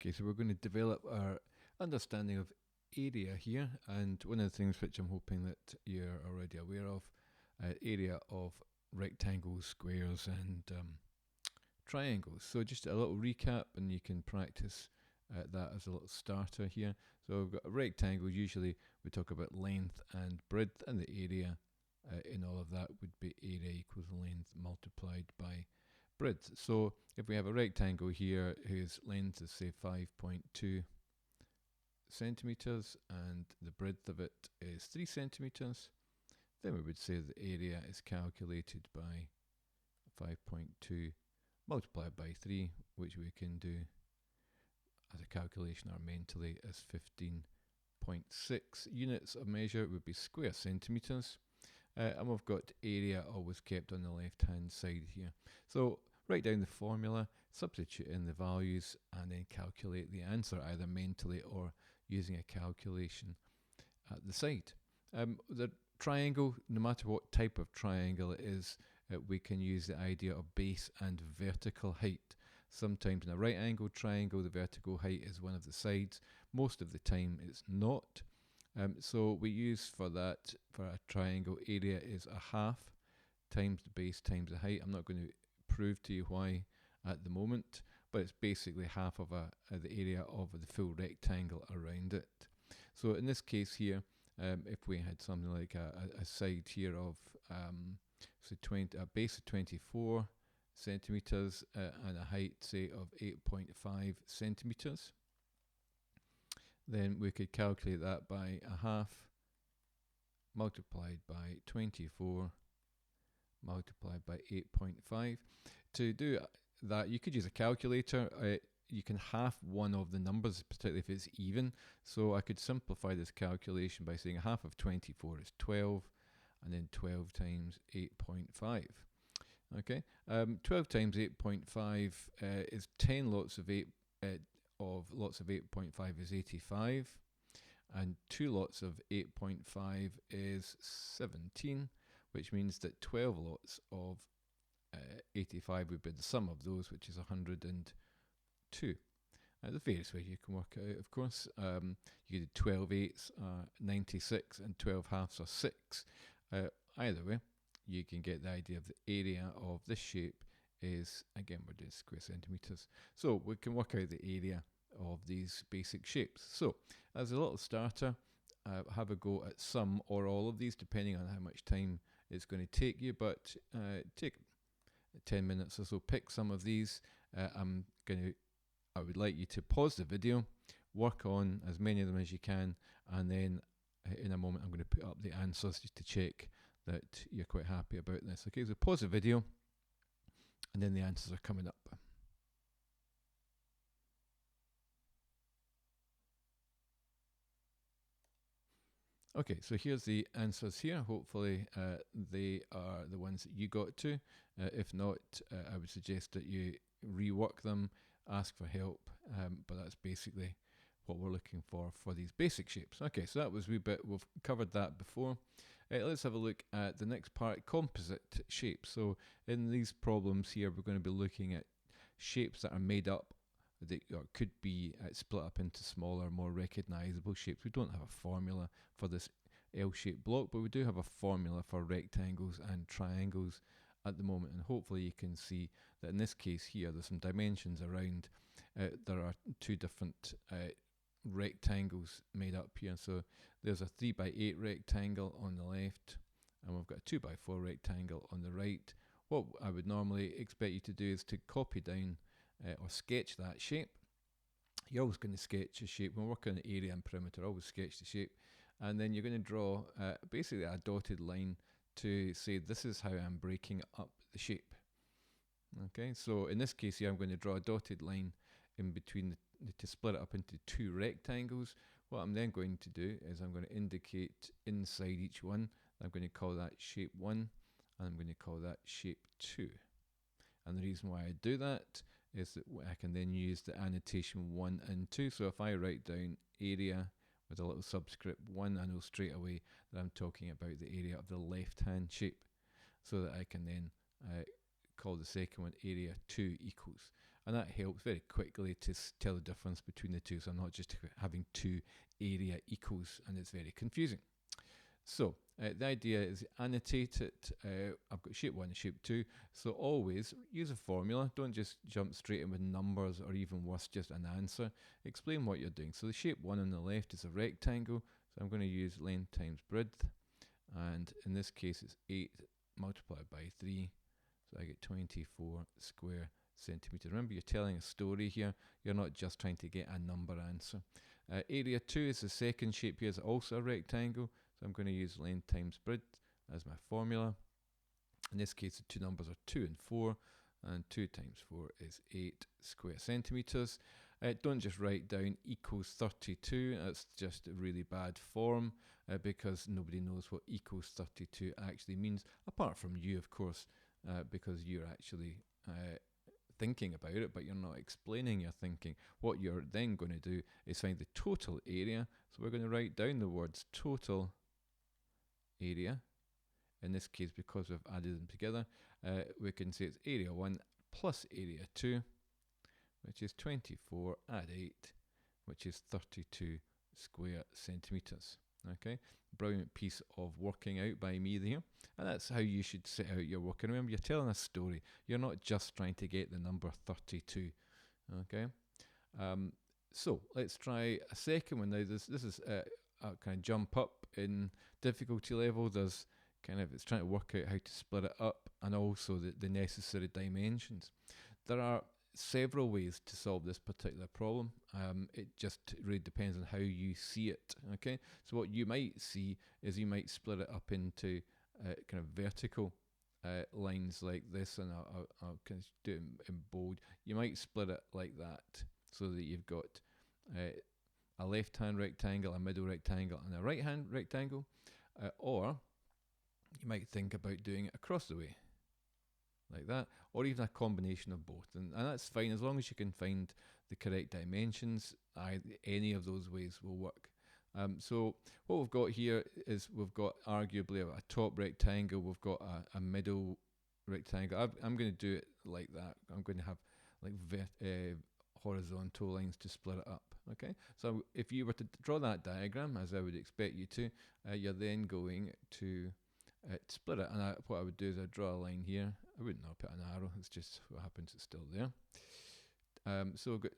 Okay, so we're going to develop our understanding of area here, and one of the things which I'm hoping that you're already aware of, area of rectangles, squares and triangles. So just a little recap, and you can practice that as a little starter here. So we've got a rectangle. Usually we talk about length and breadth, and the area in all of that would be area equals length multiplied by breadth. So if we have a rectangle here whose length is say 5.2 centimeters and the breadth of it is 3 centimeters, then we would say the area is calculated by 5.2 multiplied by 3, which we can do as a calculation or mentally as 15.6 units of measure would be square centimeters. And we've got area always kept on the left hand side here. So write down the formula, substitute in the values, and then calculate the answer either mentally or using a calculation at the side. The triangle, no matter what type of triangle it is, we can use the idea of base and vertical height. Sometimes in a right angled triangle the vertical height is one of the sides. Most of the time it's not. So we use for that, for a triangle, area is a half times the base times the height. I'm not going to prove to you why at the moment, but it's basically half of the area of the full rectangle around it. So in this case here, if we had something like a side here of a base of 24 centimeters and a height say of 8.5 centimeters, then we could calculate that by a half multiplied by 24 multiplied by 8.5. To do that, you could use a calculator. You can half one of the numbers, particularly if it's even. So I could simplify this calculation by saying a half of 24 is 12, and then 12 times 8.5. Okay, 12 times 8.5 is 10 lots of 8 lots of 8.5 is 85, and 2 lots of 8.5 is 17, which means that 12 lots of 85 would be the sum of those, which is 102. There's various ways you can work it out, of course. You could do 12 eighths, 96, and 12 halves are 6. Either way, you can get the idea of the area of this shape is, again, we're doing square centimeters. So we can work out the area of these basic shapes. So as a little starter, have a go at some or all of these, depending on how much time it's going to take you, but take 10 minutes or so, pick some of these. I would like you to pause the video, work on as many of them as you can, and then in a moment I'm going to put up the answers just to check that you're quite happy about this. Okay, so pause the video, and then the answers are coming up. Okay, so here's the answers here. Hopefully they are the ones that you got to. If not, I would suggest that you rework them, ask for help, but that's basically what we're looking for these basic shapes. Okay, so that was a wee bit, we've covered that before. Let's have a look at the next part, composite shapes. So in these problems here, we're going to be looking at shapes that are made up, that could be split up into smaller, more recognizable shapes. We don't have a formula for this L-shaped block, but we do have a formula for rectangles and triangles at the moment, and hopefully you can see that in this case here there's some dimensions around. There are two different rectangles made up here. So there's a 3x8 rectangle on the left, and we've got a 2x4 rectangle on the right. What I would normally expect you to do is to copy down or sketch that shape. You're always going to sketch a shape. When we're working on the area and perimeter, always sketch the shape, and then you're going to draw basically a dotted line to say this is how I'm breaking up the shape. Okay, so in this case here I'm going to draw a dotted line in between to split it up into two rectangles. What I'm then going to do is I'm going to indicate inside each one. I'm going to call that shape 1, and I'm going to call that shape 2. And the reason why I do that is that I can then use the annotation 1 and 2. So if I write down area with a little subscript 1, I know straight away that I'm talking about the area of the left hand shape, so that I can then call the second one area 2 equals. And that helps very quickly to tell the difference between the two. So I'm not just having two area equals, and it's very confusing. So the idea is annotate it. I've got shape 1 and shape 2. So always use a formula. Don't just jump straight in with numbers, or even worse, just an answer. Explain what you're doing. So the shape 1 on the left is a rectangle. So I'm going to use length times breadth. And in this case, it's 8 multiplied by 3. So I get 24 square centimeters. Remember, you're telling a story here. You're not just trying to get a number answer. Area 2 is the second shape here. It's also a rectangle. So I'm going to use length times breadth as my formula. In this case, the two numbers are 2 and 4. And 2 times 4 is 8 square centimeters. Don't just write down equals 32. That's just a really bad form because nobody knows what equals 32 actually means, apart from you, of course, because you're actually thinking about it, but you're not explaining your thinking. What you're then going to do is find the total area. So we're going to write down the words total area. In this case, because we've added them together, we can say it's area 1 plus area 2, which is 24, add 8, which is 32 square centimeters. Okay, brilliant piece of working out by me there. And that's how you should set out your work. And remember, you're telling a story. You're not just trying to get the number 32. Okay, so let's try a second one now. This is a kind of jump up in difficulty level. There's it's trying to work out how to split it up, and also the necessary dimensions. There are several ways to solve this particular problem. It just really depends on how you see it. Okay, so what you might see is you might split it up into kind of vertical lines like this, and I'll kind of do it in bold. You might split it like that, so that you've got a left-hand rectangle, a middle rectangle, and a right-hand rectangle, or you might think about doing it across the way, like that, or even a combination of both. And that's fine, as long as you can find the correct dimensions. Any of those ways will work. So what we've got here is we've got arguably a top rectangle, we've got a middle rectangle. I'm going to do it like that. I'm going to have like horizontal lines to split it up. Okay, so if you were to draw that diagram, as I would expect you to, you're then going to split it. And what I would do is I'd draw a line here. I wouldn't put an arrow, it's just what happens, it's still there. So I've got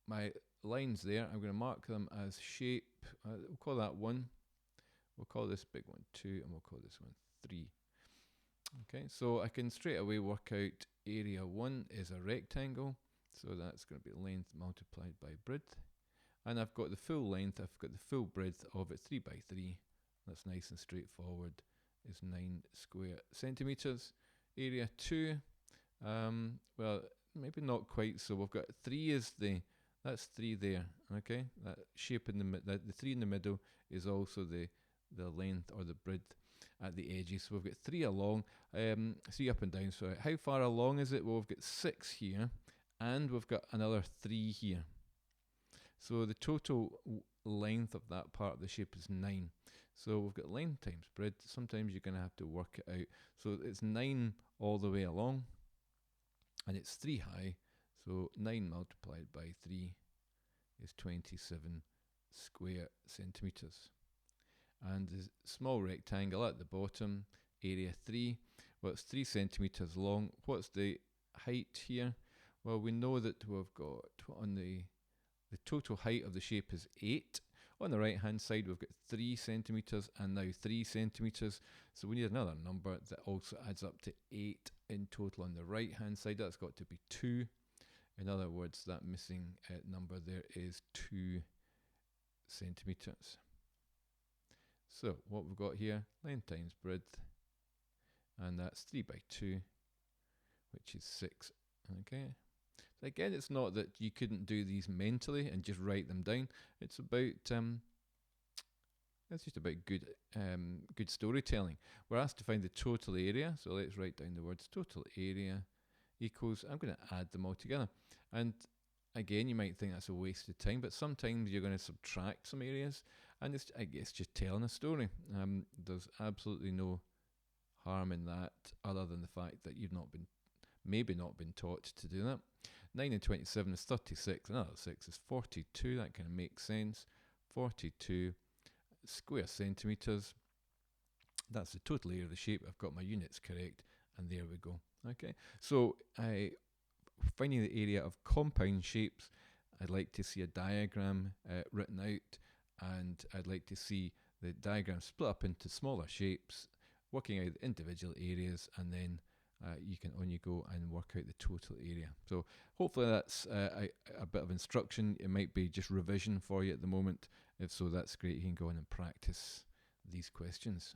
my lines there. I'm going to mark them as shape. We'll call that 1. We'll call this big one 2, and we'll call this one 3. Okay, so I can straight away work out area 1 is a rectangle. So that's going to be length multiplied by breadth. And I've got the full length, I've got the full breadth of it, 3 by 3. That's nice and straightforward. Is 9 square centimeters. Area 2, well, maybe not quite. So we've got 3 is that's 3 there. Okay, that shape in the 3 in the middle is also the length or the breadth at the edges. So we've got 3 along, 3 up and down. So how far along is it? Well, we've got 6 here, and we've got another 3 here. So the total length of that part of the shape is 9. So we've got length times breadth. Sometimes you're going to have to work it out. So it's 9 all the way along, and it's 3 high. So 9 multiplied by 3 is 27 square centimeters. And the small rectangle at the bottom, area 3, well, it's 3 centimeters long. What's the height here? Well, we know that we've got on the total height of the shape is 8. On the right hand side, we've got 3 centimeters and now 3 centimeters. So we need another number that also adds up to 8 in total. On the right hand side, that's got to be 2. In other words, that missing number there is 2 centimeters. So what we've got here, length times breadth, and that's 3 by 2, which is 6. Okay. So again, it's not that you couldn't do these mentally and just write them down. It's about it's just about good storytelling. We're asked to find the total area, so let's write down the words total area equals. I'm going to add them all together, and again, you might think that's a waste of time, but sometimes you're going to subtract some areas, and it's, I guess, just telling a story. There's absolutely no harm in that, other than the fact that you've maybe not been taught to do that. 9 and 27 is 36. Another 6 is 42. That kind of makes sense. 42 square centimetres. That's the total area of the shape. I've got my units correct, and there we go. Okay, so finding the area of compound shapes, I'd like to see a diagram written out, and I'd like to see the diagram split up into smaller shapes, working out the individual areas, and then you can on you go and work out the total area. So hopefully that's a bit of instruction. It might be just revision for you at the moment. If so, that's great. You can go on and practice these questions.